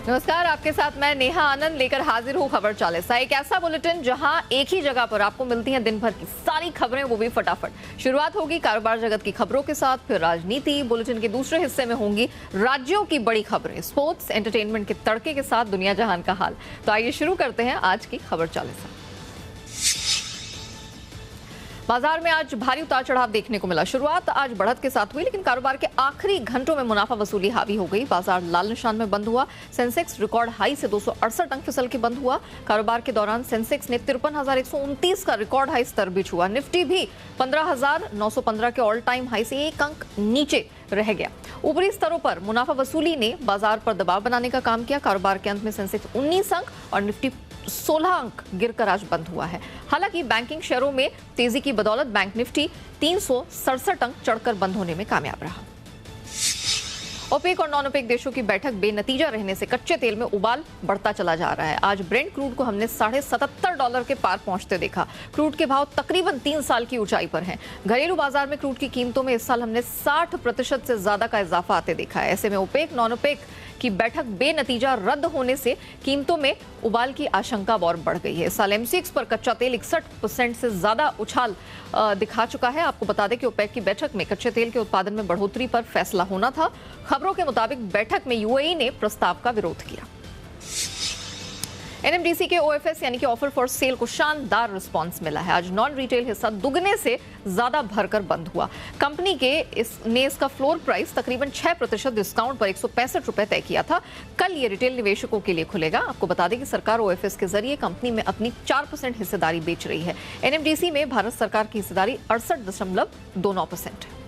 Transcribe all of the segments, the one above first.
नमस्कार, आपके साथ मैं नेहा आनंद लेकर हाजिर हूँ खबर 40। एक ऐसा बुलेटिन जहां एक ही जगह पर आपको मिलती हैं दिन भर की सारी खबरें, वो भी फटाफट। शुरुआत होगी कारोबार जगत की खबरों के साथ, फिर राजनीति। बुलेटिन के दूसरे हिस्से में होंगी राज्यों की बड़ी खबरें, स्पोर्ट्स, एंटरटेनमेंट के तड़के के साथ दुनिया जहान का हाल। तो आइए शुरू करते हैं आज की खबर 40। बाजार में आज भारी उतार चढ़ाव देखने को मिला। शुरुआत आज बढ़त के साथ हुई, लेकिन कारोबार के आखिरी घंटों में मुनाफा वसूली हावी हो गई। बाजार लाल निशान में बंद हुआ। सेंसेक्स रिकॉर्ड हाई से 268 अंक फिसल के बंद हुआ। कारोबार के दौरान सेंसेक्स ने 53,129 का रिकॉर्ड हाई स्तर भी छुआ। निफ्टी भी 15,915 के ऑल टाइम हाई से 1 अंक नीचे रह गया। ऊपरी स्तरों पर मुनाफा वसूली ने बाजार पर दबाव बनाने का काम किया। कारोबार के अंत में सेंसेक्स 19 अंक और निफ्टी 16 अंक गिरकर आज बंद हुआ है। हालांकि बैंकिंग शेयरों में तेजी की बदौलत बैंक निफ्टी 367 अंक चढ़कर बंद होने में कामयाब रहा। ओपेक और नॉन ओपेक देशों की बैठक बेनतीजा रहने से कच्चे तेल में उबाल बढ़ता चला जा रहा है। आज ब्रेंट क्रूड को हमने $77 के पार पहुंचते देखा। क्रूड के भाव तकरीबन 3 साल की ऊंचाई पर हैं। घरेलू बाजार में क्रूड की कीमतों में इस साल हमने 60% से ज्यादा का इजाफा आते देखा है। ऐसे में ओपेक नॉन ओपेक की बैठक बेनतीजा रद्द होने से कीमतों में उबाल की आशंका और बढ़ गई है। इस साल एमसीएक्स पर कच्चा तेल 61% से ज्यादा उछाल दिखा चुका है। आपको बता दें कि ओपेक की बैठक में कच्चे तेल के उत्पादन में बढ़ोतरी पर फैसला होना था। खबरों के मुताबिक बैठक में यूएई ने प्रस्ताव का विरोध किया। एनएमडीसी के ओएफएस यानी कि ऑफर फॉर सेल को शानदार रिस्पांस मिला है। आज नॉन रिटेल हिस्सा दुगने से ज्यादा भरकर बंद हुआ। कंपनी के इसका फ्लोर प्राइस तकरीबन 6% डिस्काउंट पर ₹165 तय किया था। कल ये रिटेल निवेशकों के लिए खुलेगा। आपको बता दें कि सरकार ओएफएस के जरिए कंपनी में अपनी 4% हिस्सेदारी बेच रही है। एनएमडीसी में भारत सरकार की हिस्सेदारी 68.29% है।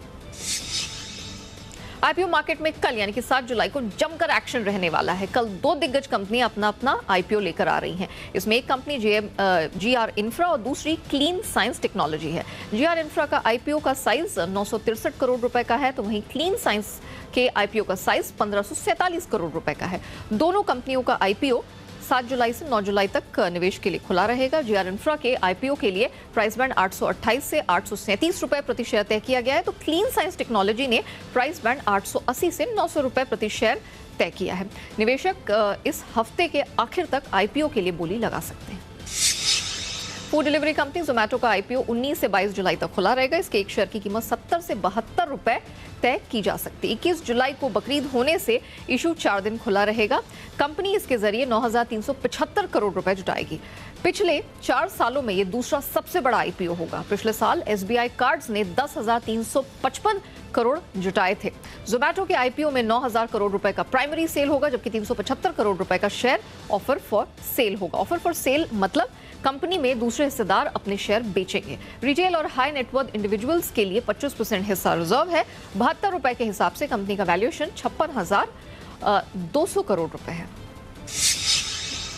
आईपीओ मार्केट में कल यानी कि 7 जुलाई को जमकर एक्शन रहने वाला है। कल 2 दिग्गज कंपनियां अपना आईपीओ लेकर आ रही हैं। इसमें एक कंपनी जीआर इंफ्रा और दूसरी क्लीन साइंस टेक्नोलॉजी है। जीआर इंफ्रा का आईपीओ का साइज 963 करोड़ रुपए का है, तो वहीं क्लीन साइंस के आईपीओ का साइज 1547 करोड़ रुपए का है। दोनों कंपनियों का आईपीओ 7 जुलाई से 9 जुलाई तक निवेश के लिए खुला रहेगा। जीआर इंफ्रा के आईपीओ के लिए प्राइस बैंड 828 से 837 रुपए प्रति शेयर तय किया गया है, तो क्लीन साइंस टेक्नोलॉजी ने प्राइस बैंड 880 से 900 रुपए प्रति शेयर तय किया है। निवेशक इस हफ्ते के आखिर तक आईपीओ के लिए बोली लगा सकते हैं। फूड डिलीवरी कंपनी जोमेटो का आईपीओ 19 से 22 जुलाई तक खुला रहेगा। इसके एक शेयर की कीमत 70 से 72 रुपए तय की जा सकती है। 21 जुलाई को बकरीद होने से इशू 4 दिन खुला रहेगा। कंपनी इसके जरिए 9,375 करोड़ रुपए जुटाएगी। पिछले 4 सालों में ये दूसरा सबसे बड़ा आईपीओ होगा। पिछले साल एसबीआई कार्ड्स ने 10,355 करोड़ जुटाए थे। जोमेटो के आईपीओ में 9,000 करोड़ रुपए का प्राइमरी सेल होगा, जबकि 375 करोड़ रुपए का शेयर ऑफर फॉर सेल होगा। ऑफर फॉर सेल मतलब कंपनी में दूसरे हिस्सेदार अपने शेयर बेचेंगे। रिटेल और हाई नेटवर्थ इंडिविजुअल्स के लिए 25% हिस्सा रिजर्व है। 72 रुपए के हिसाब से कंपनी का वैल्यूएशन 56,200 करोड़ रुपए है।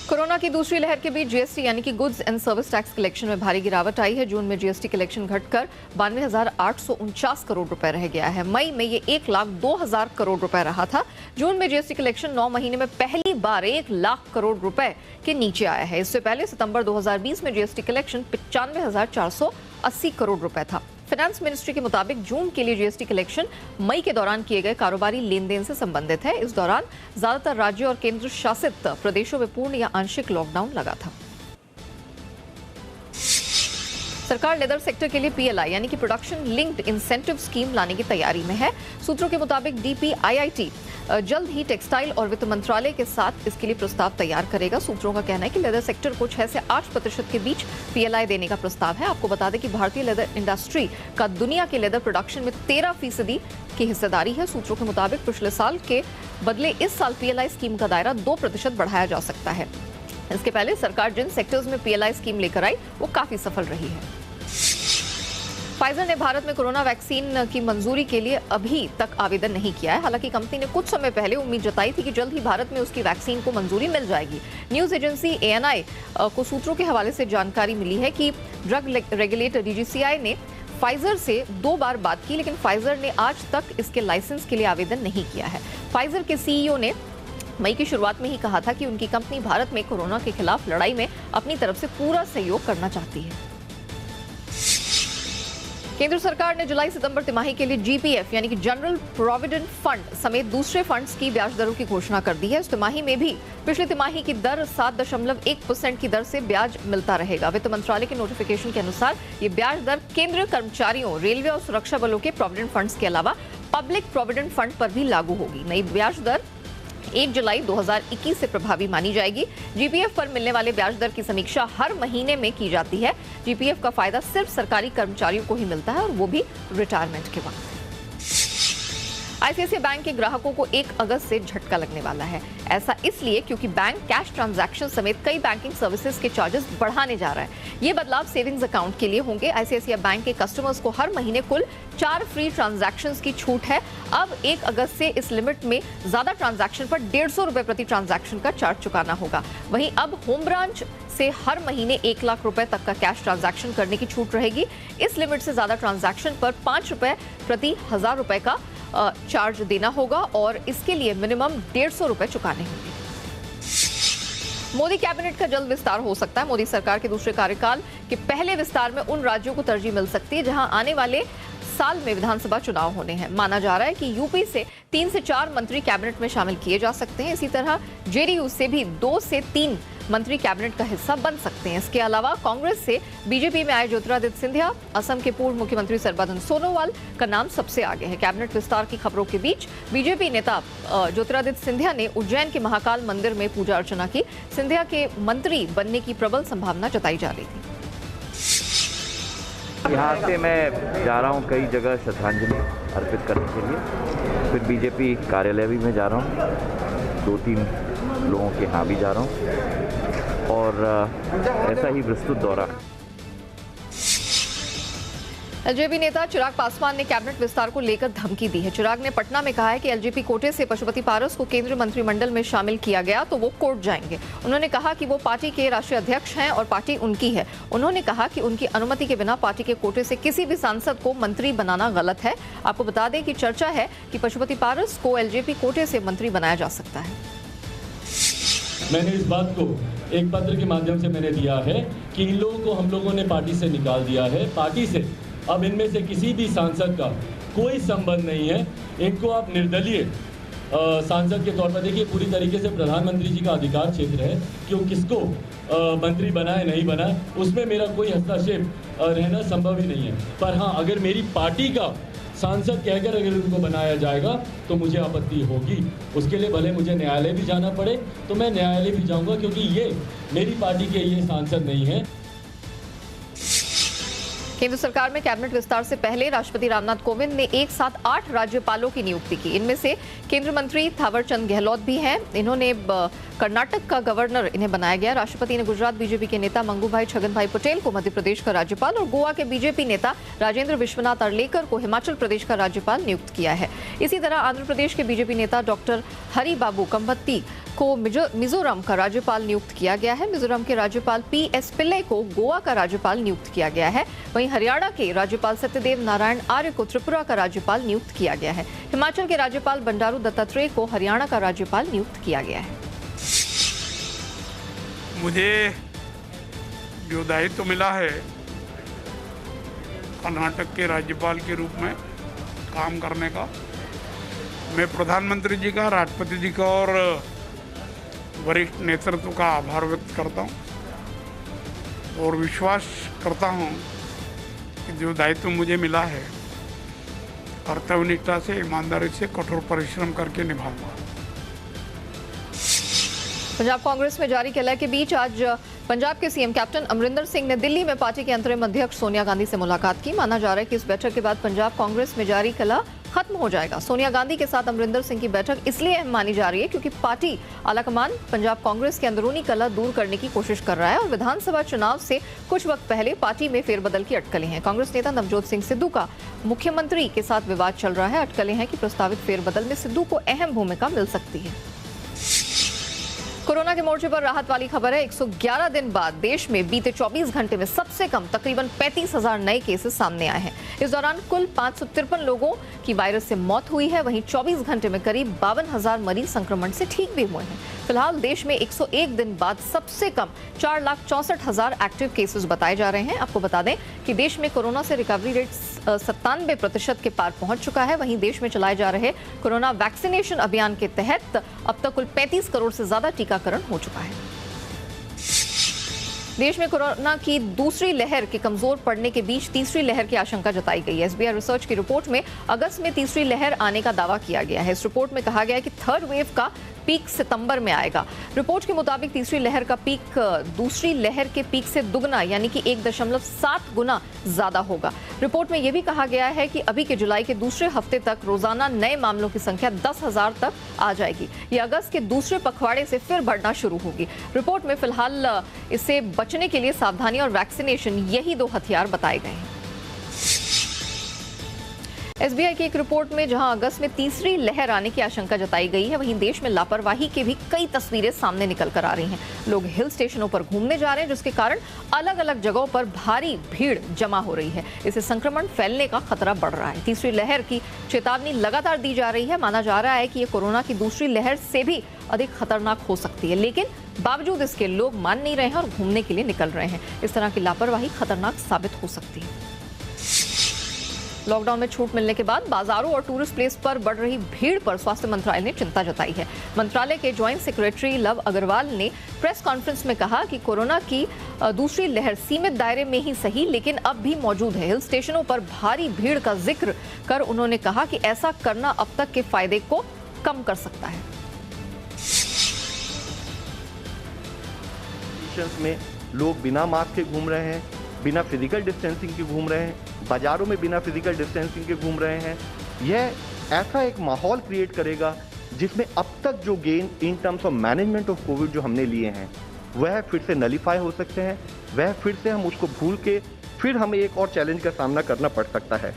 कोरोना की दूसरी लहर के बीच जीएसटी यानी कि goods and service tax collection में भारी गिरावट आई है। जून में जीएसटी कलेक्शन घटकर 92,849 करोड़ रुपए रह गया है। मई में ये 1,02,000 करोड़ रुपए रहा था। जून में जीएसटी कलेक्शन 9 महीने में पहली बार 1 लाख करोड़ रुपए के नीचे आया है। इससे पहले सितंबर 2020 में जीएसटी कलेक्शन 95,480 करोड़ रुपए था। फाइनेंस मिनिस्ट्री के मुताबिक जून के लिए जीएसटी कलेक्शन मई के दौरान किए गए कारोबारी लेन देन से संबंधित है। इस दौरान ज्यादातर राज्यों और केंद्र शासित प्रदेशों में पूर्ण या आंशिक लॉकडाउन लगा था। सरकार लेदर सेक्टर के लिए पीएलआई यानी कि प्रोडक्शन लिंक्ड इंसेंटिव स्कीम लाने की तैयारी में है। सूत्रों के मुताबिक डीपीआईआईटी जल्द ही टेक्सटाइल और वित्त मंत्रालय के साथ इसके लिए प्रस्ताव तैयार करेगा। सूत्रों का कहना है कि लेदर सेक्टर को 6 से 8% के बीच पीएलआई देने का प्रस्ताव है। आपको बता दें कि भारतीय लेदर इंडस्ट्री का दुनिया के लेदर प्रोडक्शन में 13% की हिस्सेदारी है। सूत्रों के मुताबिक पिछले साल के बदले इस साल पीएलआई स्कीम का दायरा 2% बढ़ाया जा सकता है। इसके पहले सरकार जिन सेक्टर्स में पीएलआई स्कीम लेकर आई वो काफी सफल रही है। फाइजर ने भारत में कोरोना वैक्सीन की मंजूरी के लिए अभी तक आवेदन नहीं किया है। हालांकि कंपनी ने कुछ समय पहले उम्मीद जताई थी कि जल्द ही भारत में उसकी वैक्सीन को मंजूरी मिल जाएगी। न्यूज एजेंसी एएनआई को सूत्रों के हवाले से जानकारी मिली है कि ड्रग रेगुलेटर डीजीसीआई ने फाइजर से 2 बार बात की, लेकिन फाइजर ने आज तक इसके लाइसेंस के लिए आवेदन नहीं किया है। फाइजर के सीईओ ने मई की शुरुआत में ही कहा था कि उनकी कंपनी भारत में कोरोना के खिलाफ लड़ाई में अपनी तरफ से पूरा सहयोग करना चाहती है। केंद्र सरकार ने जुलाई सितंबर तिमाही के लिए जीपीएफ यानी कि जनरल प्रोविडेंट फंड समेत दूसरे फंड्स की ब्याज दरों की घोषणा कर दी है। इस तिमाही में भी पिछले तिमाही की दर 7.1% की दर से ब्याज मिलता रहेगा। वित्त मंत्रालय के नोटिफिकेशन के अनुसार ये ब्याज दर केंद्रीय कर्मचारियों, रेलवे और सुरक्षा बलों के प्रोविडेंट फंड्स के अलावा पब्लिक प्रोविडेंट फंड पर भी लागू होगी। नई ब्याज दर 1 जुलाई 2021 से प्रभावी मानी जाएगी। जीपीएफ पर मिलने वाले ब्याज दर की समीक्षा हर महीने में की जाती है। जीपीएफ का फायदा सिर्फ सरकारी कर्मचारियों को ही मिलता है और वो भी रिटायरमेंट के बाद। आईसीआईसीआई बैंक के ग्राहकों को 1 अगस्त से झटका लगने वाला है। ऐसा इसलिए क्योंकि बैंक कैश ट्रांजैक्शन समेत कई बैंकिंग सर्विसेज के चार्जेस बढ़ाने जा रहा है। ये बदलाव सेविंग्स अकाउंट के लिए होंगे। आईसीआईसीआई बैंक के कस्टमर्स को हर महीने कुल 4 फ्री ट्रांजैक्शंस की छूट है। अब 1 अगस्त से इस लिमिट में ज्यादा ट्रांजैक्शन पर 150 रुपए प्रति ट्रांजैक्शन का चार्ज चुकाना होगा। वहीं अब होम ब्रांच से हर महीने 1 लाख रुपए तक का कैश ट्रांजैक्शन करने की छूट रहेगी। इस लिमिट से ज्यादा ट्रांजैक्शन पर 5 रुपए प्रति 1000 रुपए का चार्ज देना होगा और इसके लिए मिनिमम 150 रुपए चुकाने होंगे। मोदी कैबिनेट का जल्द विस्तार हो सकता है। मोदी सरकार के दूसरे कार्यकाल के पहले विस्तार में उन राज्यों को तरजीह मिल सकती है जहां आने वाले साल में विधानसभा चुनाव होने हैं। माना जा रहा है कि यूपी से 3 से 4 मंत्री कैबिनेट में शामिल किए जा सकते हैं। इसी तरह जेडीयू से भी 2 से 3 मंत्री कैबिनेट का हिस्सा बन सकते हैं। इसके अलावा कांग्रेस से बीजेपी में आए ज्योतिरादित्य सिंधिया, असम के पूर्व मुख्यमंत्री सर्बानंद सोनोवाल का नाम सबसे आगे है। कैबिनेट विस्तार की खबरों के बीच बीजेपी नेता ज्योतिरादित्य सिंधिया ने उज्जैन के महाकाल मंदिर में पूजा अर्चना की। सिंधिया के मंत्री बनने की प्रबल संभावना जताई जा रही थी। यहाँ से मैं जा रहा हूँ कई जगह श्रद्धांजलि अर्पित करने के लिए। फिर बीजेपी कार्यालय भी मैं जा रहा हूँ, 2-3 लोगों के यहाँ भी जा रहा हूँ और ऐसा ही विस्तृत दौरा। एलजेपी नेता चिराग पासवान ने कैबिनेट विस्तार को लेकर धमकी दी है। चिराग ने पटना में कहा है कि एलजेपी कोटे से पशुपति पारस को केंद्रीय मंत्रिमंडल में शामिल किया गया तो वो कोर्ट जाएंगे। उन्होंने कहा कि वो पार्टी के राष्ट्रीय अध्यक्ष हैं और पार्टी उनकी है। उन्होंने कहा कि उनकी अनुमति के बिना पार्टी के कोटे से किसी भी सांसद को मंत्री बनाना गलत है। आपको बता दें कि चर्चा है कि पशुपति पारस को एलजेपी कोटे से मंत्री बनाया जा सकता है। मैंने इस बात को एक पत्र के माध्यम से मैंने दिया है कि इन लोगों को हम लोगों ने पार्टी से निकाल दिया है। पार्टी से अब इनमें से किसी भी सांसद का कोई संबंध नहीं है। इनको आप निर्दलीय सांसद के तौर पर देखिए, पूरी तरीके से प्रधानमंत्री जी का अधिकार क्षेत्र है कि वो किसको मंत्री बनाए नहीं बनाए, उसमें मेरा कोई हस्तक्षेप रहना संभव ही नहीं है। पर हाँ, अगर मेरी पार्टी का सांसद कहकर अगर उनको बनाया जाएगा तो मुझे आपत्ति होगी। उसके लिए भले मुझे न्यायालय भी जाना पड़े तो मैं न्यायालय भी जाऊंगा, क्योंकि ये मेरी पार्टी के ये सांसद नहीं है। केंद्र सरकार में कैबिनेट विस्तार से पहले राष्ट्रपति रामनाथ कोविंद ने एक साथ 8 राज्यपालों की नियुक्ति की। इनमें से केंद्रीय मंत्री थावरचंद गहलोत भी हैं। इन्होंने कर्नाटक का गवर्नर इन्हें बनाया गया। राष्ट्रपति ने गुजरात बीजेपी के नेता मंगूभाई छगनभाई पटेल को मध्य प्रदेश का राज्यपाल और गोवा के बीजेपी नेता राजेंद्र विश्वनाथ अर्लेकर को हिमाचल प्रदेश का राज्यपाल नियुक्त किया है। इसी तरह आंध्र प्रदेश के बीजेपी नेता डॉक्टर हरि बाबू कंबत्ती को मिजोरम का राज्यपाल नियुक्त किया गया है। मिजोरम के राज्यपाल पीएस पिल्लई को गोवा का राज्यपाल नियुक्त किया गया है। वहीं हरियाणा के राज्यपाल सत्यदेव नारायण आर्य को त्रिपुरा का राज्यपाल नियुक्त किया गया है। हिमाचल के राज्यपाल बंडारू दत्तात्रेय को हरियाणा का राज्यपाल नियुक्त किया गया है। मुझे जो दायित्व मिला है कर्नाटक के राज्यपाल के रूप में काम करने का, मैं प्रधानमंत्री जी का, राष्ट्रपति जी का और वरिष्ठ नेतृत्व का आभार व्यक्त करता हूं और विश्वास करता हूं कि जो दायित्व मुझे मिला है कर्तव्यनिष्ठा से, ईमानदारी से, कठोर परिश्रम करके निभाऊंगा। पंजाब कांग्रेस में जारी कलह के बीच आज पंजाब के सीएम कैप्टन अमरिंदर सिंह ने दिल्ली में पार्टी के अंतरिम अध्यक्ष सोनिया गांधी से मुलाकात की। माना जा रहा है कि इस बैठक के बाद पंजाब कांग्रेस में जारी कलह खत्म हो जाएगा। सोनिया गांधी के साथ अमरिंदर सिंह की बैठक इसलिए अहम मानी जा रही है क्योंकि पार्टी आलाकमान पंजाब कांग्रेस के अंदरूनी कलह दूर करने की कोशिश कर रहा है और विधानसभा चुनाव से कुछ वक्त पहले पार्टी में फेरबदल की अटकलें हैं। कांग्रेस नेता नवजोत सिंह सिद्धू का मुख्यमंत्री के साथ विवाद चल रहा है। अटकलें हैं कि प्रस्तावित फेरबदल में सिद्धू को अहम भूमिका मिल सकती है। कोरोना के मोर्चे पर राहत वाली खबर है। 111 दिन बाद देश में बीते 24 घंटे में सबसे कम तकरीबन 35,000 नए केसेस सामने आए हैं। इस दौरान कुल 553 लोगों की वायरस से मौत हुई है। वहीं 24 घंटे में करीब 52,000 मरीज संक्रमण से ठीक भी हुए हैं। फिलहाल देश में 101 दिन बाद सबसे कम 4,64,000 एक्टिव केसेस बताए जा रहे हैं। आपको बता दें कि देश में कोरोना से रिकवरी रेट 97% के पार पहुंच चुका है। वहीं देश में चलाए जा रहे कोरोना वैक्सीनेशन अभियान के तहत अब तक कुल 35 करोड़ से ज्यादा टीकाकरण हो चुका है। देश में कोरोना की दूसरी लहर के कमजोर पड़ने के बीच तीसरी लहर की आशंका जताई गई है। एसबीआई रिसर्च की रिपोर्ट में अगस्त में तीसरी लहर आने का दावा किया गया है। इस रिपोर्ट में कहा गया है कि थर्ड वेव का पीक सितंबर में आएगा। रिपोर्ट के मुताबिक तीसरी लहर का पीक दूसरी लहर के पीक से दुगना यानी कि 1.7 गुना ज्यादा होगा। रिपोर्ट में यह भी कहा गया है कि अभी के जुलाई के दूसरे हफ्ते तक रोजाना नए मामलों की संख्या 10,000 तक आ जाएगी। ये अगस्त के दूसरे पखवाड़े से फिर बढ़ना शुरू होगी। रिपोर्ट में फिलहाल इससे बचने के लिए सावधानी और वैक्सीनेशन यही दो हथियार बताए गए हैं। एसबीआई की एक रिपोर्ट में जहां अगस्त में तीसरी लहर आने की आशंका जताई गई है, वहीं देश में लापरवाही की भी कई तस्वीरें सामने निकल कर आ रही हैं। लोग हिल स्टेशनों पर घूमने जा रहे हैं, जिसके कारण अलग अलग जगहों पर भारी भीड़ जमा हो रही है। इससे संक्रमण फैलने का खतरा बढ़ रहा है। तीसरी लहर की चेतावनी लगातार दी जा रही है। माना जा रहा है कि ये कोरोना की दूसरी लहर से भी अधिक खतरनाक हो सकती है, लेकिन बावजूद इसके लोग मान नहीं रहे हैं और घूमने के लिए निकल रहे हैं। इस तरह की लापरवाही खतरनाक साबित हो सकती है। लॉकडाउन में छूट मिलने के बाद बाजारों और टूरिस्ट प्लेस पर बढ़ रही भीड़ पर स्वास्थ्य मंत्रालय ने चिंता जताई है। मंत्रालय के ज्वाइंट सेक्रेटरी लव अग्रवाल ने प्रेस कॉन्फ्रेंस में कहा कि कोरोना की दूसरी लहर सीमित दायरे में ही सही लेकिन अब भी मौजूद है। हिल स्टेशनों पर भारी भीड़ का जिक्र कर उन्होंने कहा कि ऐसा करना अब तक के फायदे को कम कर सकता है। में लोग बिना मास्क के घूम रहे हैं, बिना फिजिकल डिस्टेंसिंग के घूम रहे हैं, बाजारों में बिना फिजिकल डिस्टेंसिंग के घूम रहे हैं। यह ऐसा एक माहौल क्रिएट करेगा जिसमें अब तक जो gain in terms of management of Covid जो हमने लिए हैं वह फिर से नलीफाई हो सकते हैं। वह फिर से हम उसको भूल के फिर हमें एक और चैलेंज का सामना करना पड़ सकता है।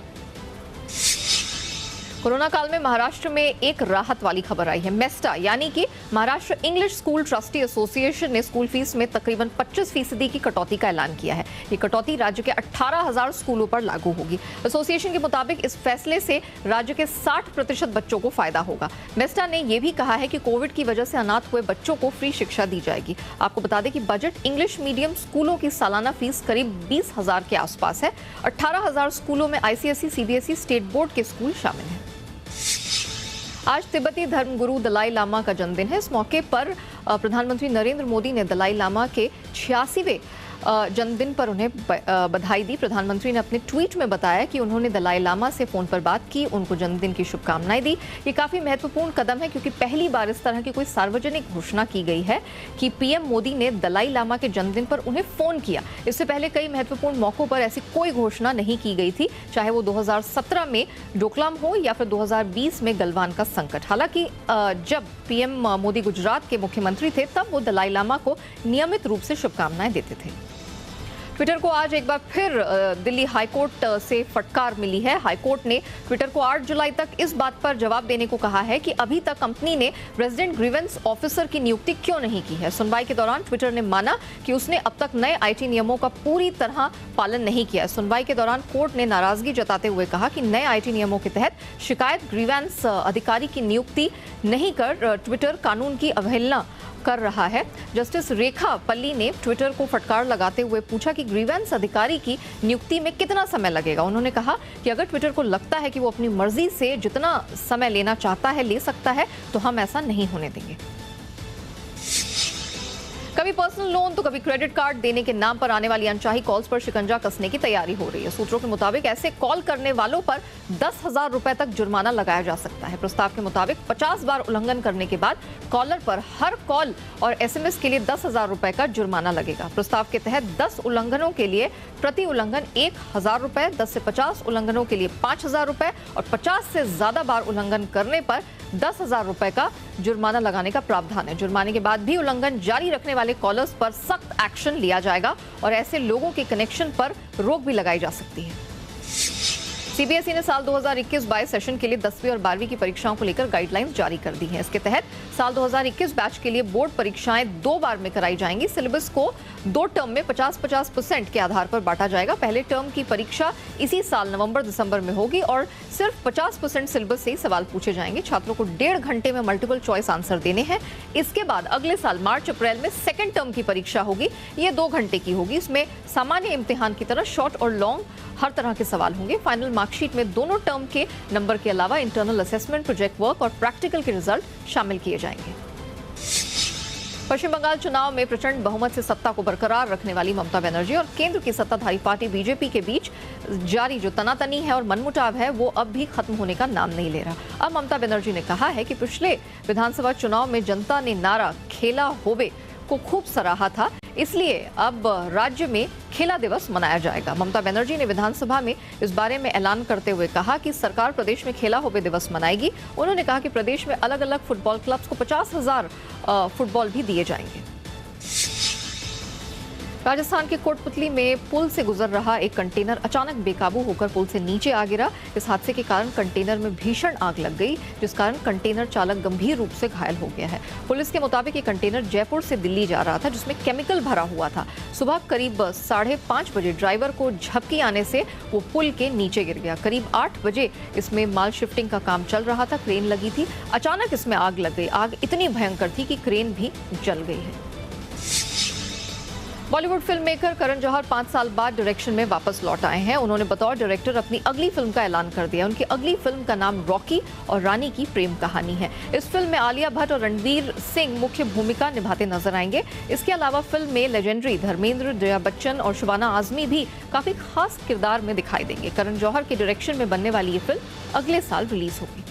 कोरोना काल में महाराष्ट्र में एक राहत वाली खबर आई है। मेस्टा यानी कि Maharashtra English school trustee association ने स्कूल फीस में तकरीबन 25% की कटौती का ऐलान किया है। ये कटौती राज्य के 18,000 स्कूलों पर लागू होगी। एसोसिएशन के मुताबिक इस फैसले से राज्य के 60% बच्चों को फायदा होगा। मेस्टा ने यह भी कहा है कि कोविड की वजह से अनाथ हुए बच्चों को फ्री शिक्षा दी जाएगी। आपको बता दें कि बजट इंग्लिश मीडियम स्कूलों की सालाना फीस करीब 20,000 के आसपास है। 18,000 स्कूलों में आईसीएसई, सीबीएसई, स्टेट बोर्ड के स्कूल शामिल हैं। आज तिब्बती धर्मगुरु दलाई लामा का जन्मदिन है। इस मौके पर प्रधानमंत्री नरेंद्र मोदी ने दलाई लामा के 86वें जन्मदिन पर उन्हें बधाई दी। प्रधानमंत्री ने अपने ट्वीट में बताया कि उन्होंने दलाई लामा से फोन पर बात की, उनको जन्मदिन की शुभकामनाएं दी। ये काफी महत्वपूर्ण कदम है क्योंकि पहली बार इस तरह की कोई सार्वजनिक घोषणा की गई है कि पीएम मोदी ने दलाई लामा के जन्मदिन पर उन्हें फोन किया। इससे पहले कई महत्वपूर्ण मौकों पर ऐसी कोई घोषणा नहीं की गई थी, चाहे वो 2017 में डोकलाम हो या फिर 2020 में गलवान का संकट। हालांकि जब पीएम मोदी गुजरात के मुख्यमंत्री थे तब वो दलाई लामा को नियमित रूप से शुभकामनाएं देते थे। ट्विटर को आज एक बार फिर दिल्ली हाईकोर्ट से फटकार मिली है। हाईकोर्ट ने ट्विटर को 8 जुलाई तक इस बात पर जवाब देने को कहा है कि अभी तक कंपनी ने रेजिडेंट ग्रीवेंस ऑफिसर की नियुक्ति क्यों नहीं की है। सुनवाई के दौरान ट्विटर ने माना कि उसने अब तक नए आईटी नियमों का पूरी तरह पालन नहीं किया है। सुनवाई के दौरान कोर्ट ने नाराजगी जताते हुए कहा कि नए आईटी नियमों के तहत शिकायत ग्रीवेंस अधिकारी की नियुक्ति नहीं कर ट्विटर कानून की अवहेलना कर रहा है। जस्टिस रेखा पल्ली ने ट्विटर को फटकार लगाते हुए पूछा कि ग्रीवेंस अधिकारी की नियुक्ति में कितना समय लगेगा। उन्होंने कहा कि अगर ट्विटर को लगता है कि वो अपनी मर्जी से जितना समय लेना चाहता है ले सकता है तो हम ऐसा नहीं होने देंगे। कभी पर्सनल लोन तो कभी क्रेडिट कार्ड देने के नाम पर आने वाली अनचाही कॉल्स पर शिकंजा कसने की तैयारी हो रही है। सूत्रों के मुताबिक ऐसे कॉल करने वालों पर 10,000 रुपए तक जुर्माना लगाया जा सकता है। प्रस्ताव के मुताबिक 50 बार उल्लंघन करने के बाद कॉलर पर हर कॉल और एसएमएस के लिए 10,000 रुपए का जुर्माना लगेगा। प्रस्ताव के तहत 10 उल्लंघनों के लिए प्रति उल्लंघन 1,000 रुपए, 10 से 50 उल्लंघनों के लिए 5,000 रुपए और 50 से ज्यादा बार उल्लंघन करने पर 10,000 रुपए का जुर्माना लगाने का प्रावधान है। जुर्माने के बाद भी उल्लंघन जारी रखने वाले कॉलर्स पर सख्त एक्शन लिया जाएगा और ऐसे लोगों के कनेक्शन पर रोक भी लगाई जा सकती है। सीबीएसई ने साल 2021-22 सेशन के लिए 10वीं और 12वीं की परीक्षाओं को लेकर गाइडलाइंस जारी कर दी हैं। इसके तहत साल 2021 बैच के लिए बोर्ड परीक्षाएं 2 बार में कराई जाएंगी। सिलेबस को 2 टर्म में 50-50% के आधार पर बांटा जाएगा। पहले टर्म की परीक्षा इसी साल नवंबर-दिसंबर में होगी और सिर्फ 50% सिलेबस से ही सवाल पूछे जाएंगे। छात्रों को 1.5 घंटे में मल्टीपल चॉइस आंसर देने हैं। इसके बाद अगले साल मार्च-अप्रैल में सेकेंड टर्म की परीक्षा होगी। ये 2 घंटे की होगी। इसमें सामान्य इम्तिहान की तरह शॉर्ट और लॉन्ग हर तरह के सवाल होंगे। फाइनल मार्कशीट में दोनों टर्म के नंबर के अलावा इंटरनल असेसमेंट, प्रोजेक्ट वर्क और प्रैक्टिकल के रिजल्ट शामिल किए जाएंगे। पश्चिम बंगाल चुनाव में प्रचंड बहुमत से सत्ता को बरकरार रखने वाली ममता बनर्जी और केंद्र की सत्ताधारी पार्टी बीजेपी के बीच जारी जो तनातनी है और मनमुटाव है वो अब भी खत्म होने का नाम नहीं ले रहा। अब ममता बनर्जी ने कहा है कि पिछले विधानसभा चुनाव में जनता ने नारा खेला होवे को खूब सराहा था, इसलिए अब राज्य में खेला दिवस मनाया जाएगा। ममता बनर्जी ने विधानसभा में इस बारे में ऐलान करते हुए कहा कि सरकार प्रदेश में खेला होवे दिवस मनाएगी। उन्होंने कहा कि प्रदेश में अलग अलग फुटबॉल क्लब्स को 50,000 फुटबॉल भी दिए जाएंगे। राजस्थान के कोटपुतली में पुल से गुजर रहा एक कंटेनर अचानक बेकाबू होकर पुल से नीचे आ गिरा। इस हादसे के कारण कंटेनर में भीषण आग लग गई, जिस कारण कंटेनर चालक गंभीर रूप से घायल हो गया है। पुलिस के मुताबिक ये कंटेनर जयपुर से दिल्ली जा रहा था, जिसमें केमिकल भरा हुआ था। सुबह करीब 5:30 बजे ड्राइवर को झपकी आने से वो पुल के नीचे गिर गया। करीब 8 बजे इसमें माल शिफ्टिंग का काम चल रहा था, क्रेन लगी थी। अचानक इसमें आग लग गई। आग इतनी भयंकर थी कि क्रेन भी जल गई है। बॉलीवुड फिल्म मेकर करण जौहर 5 साल बाद डायरेक्शन में वापस लौट आए हैं। उन्होंने बतौर डायरेक्टर अपनी अगली फिल्म का ऐलान कर दिया। उनकी अगली फिल्म का नाम रॉकी और रानी की प्रेम कहानी है। इस फिल्म में आलिया भट्ट और रणवीर सिंह मुख्य भूमिका निभाते नजर आएंगे। इसके अलावा फिल्म में लेजेंडरी धर्मेंद्र, जया बच्चन और शुबाना आजमी भी काफी खास किरदार में दिखाई देंगे। करण जौहर के डायरेक्शन में बनने वाली ये फिल्म अगले साल रिलीज होगी।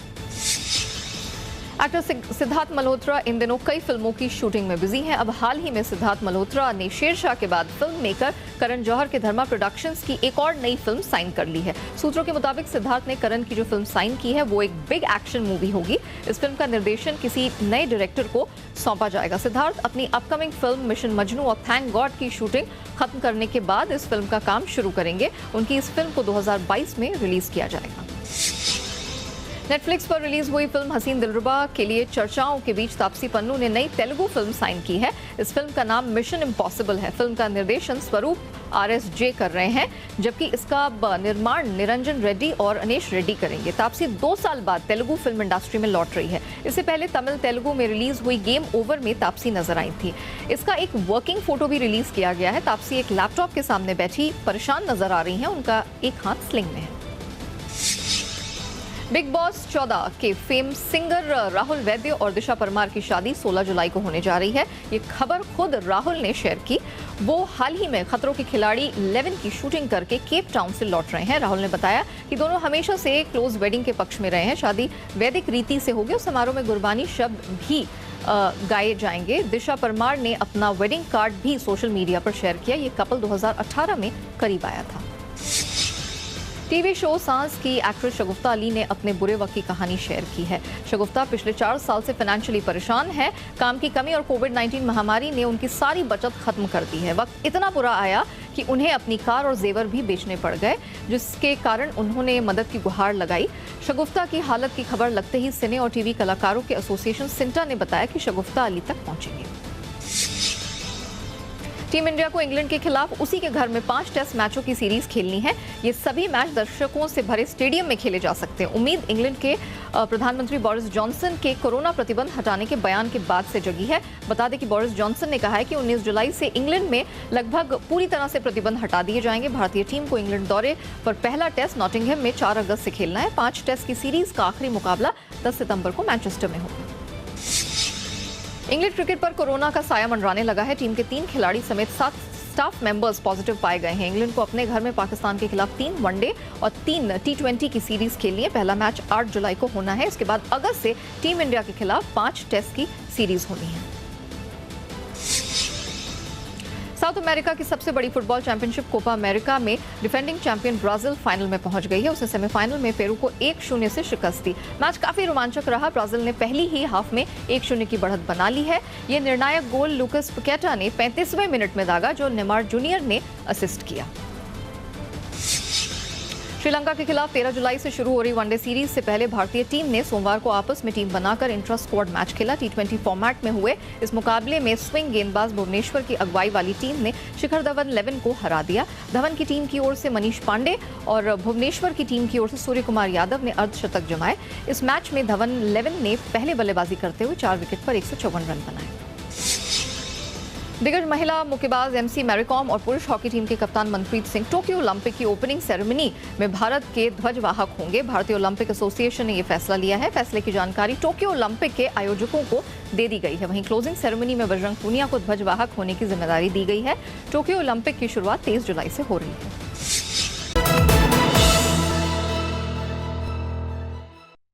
एक्टर सिद्धार्थ मल्होत्रा इन दिनों कई फिल्मों की शूटिंग में बिजी हैं। अब हाल ही में सिद्धार्थ मल्होत्रा ने शेरशाह के बाद फिल्म मेकर करण जौहर के धर्मा प्रोडक्शंस की एक और नई फिल्म साइन कर ली है। सूत्रों के मुताबिक सिद्धार्थ ने करण की जो फिल्म साइन की है वो एक बिग एक्शन मूवी होगी। इस फिल्म का निर्देशन किसी नए डायरेक्टर को सौंपा जाएगा। सिद्धार्थ अपनी अपकमिंग फिल्म मिशन मजनू और थैंक गॉड की शूटिंग खत्म करने के बाद इस फिल्म का काम शुरू करेंगे। उनकी इस फिल्म को 2022 में रिलीज किया जाएगा। नेटफ्लिक्स पर रिलीज हुई फिल्म हसीन दिलरुबा के लिए चर्चाओं के बीच तापसी पन्नू ने नई तेलुगु फिल्म साइन की है। इस फिल्म का नाम मिशन इम्पॉसिबल है। फिल्म का निर्देशन स्वरूप RSJ कर रहे हैं, जबकि इसका निर्माण निरंजन रेड्डी और अनेश रेड्डी करेंगे। तापसी 2 साल बाद तेलुगु फिल्म इंडस्ट्री में लौट रही है। इससे पहले तमिल तेलुगु में रिलीज हुई गेम ओवर में तापसी नजर आई थी। इसका एक वर्किंग फोटो भी रिलीज किया गया है। तापसी एक लैपटॉप के सामने बैठी परेशान नजर आ रही हैं। उनका एक हाथ स्लिंग में है। बिग बॉस 14 के फेम सिंगर राहुल वैद्य और दिशा परमार की शादी 16 जुलाई को होने जा रही है। ये खबर खुद राहुल ने शेयर की। वो हाल ही में खतरों के खिलाड़ी 11 की शूटिंग करके केप टाउन से लौट रहे हैं। राहुल ने बताया कि दोनों हमेशा से क्लोज वेडिंग के पक्ष में रहे हैं। शादी वैदिक रीति से होगी और समारोह में गुरबानी शब्द भी गाए जाएंगे। दिशा परमार ने अपना वेडिंग कार्ड भी सोशल मीडिया पर शेयर किया। ये कपल 2018 में करीब आया था। टीवी शो सांस की एक्ट्रेस शगुफ्ता अली ने अपने बुरे वक्त की कहानी शेयर की है। शगुफ्ता पिछले 4 साल से फाइनेंशियली परेशान है। काम की कमी और कोविड-19 महामारी ने उनकी सारी बचत खत्म कर दी है। वक्त इतना बुरा आया कि उन्हें अपनी कार और जेवर भी बेचने पड़ गए, जिसके कारण उन्होंने मदद की गुहार लगाई। शगुफ्ता की हालत की खबर लगते ही सिने और टीवी कलाकारों के एसोसिएशन सिंटा ने बताया कि शगुफ्ता अली तक पहुंचेंगे। टीम इंडिया को इंग्लैंड के खिलाफ उसी के घर में 5 टेस्ट मैचों की सीरीज खेलनी है। ये सभी मैच दर्शकों से भरे स्टेडियम में खेले जा सकते हैं। उम्मीद इंग्लैंड के प्रधानमंत्री बोरिस जॉनसन के कोरोना प्रतिबंध हटाने के बयान के बाद से जगी है। बता दें कि बोरिस जॉनसन ने कहा है कि 19 जुलाई से इंग्लैंड में लगभग पूरी तरह से प्रतिबंध हटा दिए जाएंगे। भारतीय टीम को इंग्लैंड दौरे पर पहला टेस्ट नॉटिंघम में 4 अगस्त से खेलना है। 5 टेस्ट की सीरीज का आखिरी मुकाबला 10 सितंबर को मैनचेस्टर में होगा। इंग्लैंड क्रिकेट पर कोरोना का साया मंडराने लगा है। टीम के 3 खिलाड़ी समेत 7 स्टाफ मेंबर्स पॉजिटिव पाए गए हैं। इंग्लैंड को अपने घर में पाकिस्तान के खिलाफ 3 वनडे और 3 T20 की सीरीज खेलनी है। पहला मैच 8 जुलाई को होना है। इसके बाद अगस्त से टीम इंडिया के खिलाफ 5 टेस्ट की सीरीज होनी है। साउथ अमेरिका की सबसे बड़ी फुटबॉल चैंपियनशिप कोपा अमेरिका में डिफेंडिंग चैंपियन ब्राजील फाइनल में पहुंच गई है। उसने सेमीफाइनल में पेरू को 1-0 से शिकस्त दी। मैच काफी रोमांचक रहा। ब्राजील ने पहली ही हाफ में 1-0 की बढ़त बना ली है। ये निर्णायक गोल लुकास पकेटा ने 35वें मिनट में दागा, जो नेमार जूनियर ने असिस्ट किया। श्रीलंका के खिलाफ 13 जुलाई से शुरू हो रही वनडे सीरीज से पहले भारतीय टीम ने सोमवार को आपस में टीम बनाकर इंट्रा स्क्वाड मैच खेला। T20 फॉर्मेट में हुए इस मुकाबले में स्विंग गेंदबाज भुवनेश्वर की अगुवाई वाली टीम ने शिखर धवन 11 को हरा दिया। धवन की टीम की ओर से मनीष पांडे और भुवनेश्वर की टीम की ओर से सूर्य कुमार यादव ने अर्धशतक जमाए। इस मैच में धवन 11 ने पहले बल्लेबाजी करते हुए 4 विकेट पर 154 रन बनाए। दिग्गज महिला मुक्केबाज MC मैरीकॉम और पुरुष हॉकी टीम के कप्तान मनप्रीत सिंह टोक्यो ओलंपिक की ओपनिंग सेरेमनी में भारत के ध्वजवाहक होंगे। भारतीय ओलंपिक एसोसिएशन ने यह फैसला लिया है। फैसले की जानकारी टोक्यो ओलंपिक के आयोजकों को दे दी गई है। वहीं क्लोजिंग सेरेमनी में बजरंग पूनिया को ध्वजवाहक होने की जिम्मेदारी दी गई है। टोक्यो ओलंपिक की शुरुआत 23 जुलाई से हो रही है।